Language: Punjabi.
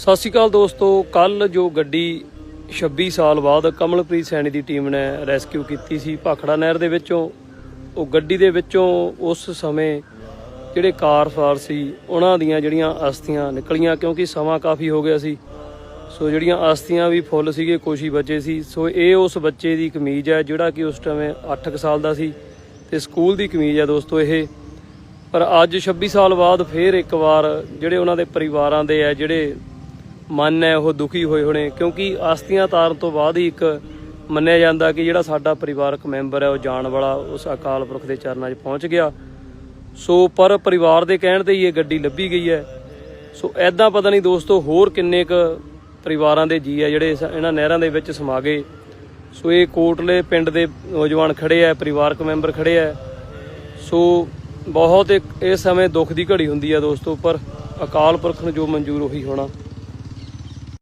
ਸਤਿ ਸ਼੍ਰੀ ਅਕਾਲ ਦੋਸਤੋ। ਕੱਲ ਜੋ ਗੱਡੀ 26 ਸਾਲ ਬਾਅਦ ਕਮਲਪ੍ਰੀਤ ਸੈਣੀ ਦੀ ਟੀਮ ਨੇ ਰੈਸਕਿਊ ਕੀਤੀ ਸੀ ਭਾਖੜਾ ਨਹਿਰ ਦੇ ਵਿੱਚੋਂ, ਉਹ ਗੱਡੀ ਦੇ ਵਿੱਚੋਂ ਉਸ ਸਮੇਂ ਜਿਹੜੇ ਕਾਰ ਸਵਾਰ ਸੀ ਉਹਨਾਂ ਦੀਆਂ ਜਿਹੜੀਆਂ ਅਸਥੀਆਂ ਨਿਕਲੀਆਂ, ਕਿਉਂਕਿ ਸਮਾਂ ਕਾਫੀ ਹੋ ਗਿਆ ਸੀ। ਸੋ ਜਿਹੜੀਆਂ ਅਸਥੀਆਂ ਵੀ ਫੁੱਲ ਸੀਗੇ, ਕੁਛ ਹੀ ਬਚੇ ਸੀ। ਸੋ ਇਹ ਉਸ ਬੱਚੇ ਦੀ ਕਮੀਜ਼ ਹੈ ਜਿਹੜਾ ਕਿ ਉਸ ਟਾਈਮ 8 ਸਾਲ ਦਾ ਸੀ ਤੇ ਸਕੂਲ ਦੀ ਕਮੀਜ਼ ਹੈ ਦੋਸਤੋ ਇਹ। ਪਰ ਅੱਜ 26 ਸਾਲ ਬਾਅਦ ਫਿਰ ਇੱਕ ਵਾਰ ਜਿਹੜੇ ਉਹਨਾਂ ਦੇ ਪਰਿਵਾਰਾਂ ਦੇ ਹੈ ਜਿਹੜੇ ਮਨ ਹੈ ਉਹ ਦੁਖੀ ਹੋਏ ਹੋਣੇ, ਕਿਉਂਕਿ ਅਸਥੀਆਂ ਤਾਰਨ ਤੋਂ ਬਾਅਦ ਹੀ ਇੱਕ ਮੰਨਿਆ ਜਾਂਦਾ ਕਿ ਜਿਹੜਾ ਸਾਡਾ ਪਰਿਵਾਰਕ ਮੈਂਬਰ ਹੈ ਉਹ ਜਾਣ ਵਾਲਾ ਉਸ ਅਕਾਲ ਪੁਰਖ ਦੇ ਚਰਨਾਂ 'ਚ ਪਹੁੰਚ ਗਿਆ। ਸੋ ਪਰ ਪਰਿਵਾਰ ਦੇ ਕਹਿਣ 'ਤੇ ਹੀ ਇਹ ਗੱਡੀ ਲੱਭੀ ਗਈ ਹੈ। ਸੋ ਐਦਾਂ ਪਤਾ ਨਹੀਂ ਦੋਸਤੋ ਹੋਰ ਕਿੰਨੇ ਕੁ ਪਰਿਵਾਰਾਂ ਦੇ ਜੀ ਆ ਜਿਹੜੇ ਇਹਨਾਂ ਨਹਿਰਾਂ ਦੇ ਵਿੱਚ ਸਮਾ ਗਏ। ਸੋ ਇਹ ਕੋਟਲੇ ਪਿੰਡ ਦੇ ਨੌਜਵਾਨ ਖੜੇ ਆ, ਪਰਿਵਾਰਕ ਮੈਂਬਰ ਖੜੇ ਆ। ਸੋ ਬਹੁਤ ਇਸ ਸਮੇਂ ਦੁੱਖ ਦੀ ਘੜੀ ਹੁੰਦੀ ਆ ਦੋਸਤੋ, ਪਰ ਅਕਾਲ ਪੁਰਖ ਨੂੰ ਜੋ ਮਨਜ਼ੂਰ ਉਹੀ ਹੋਣਾ।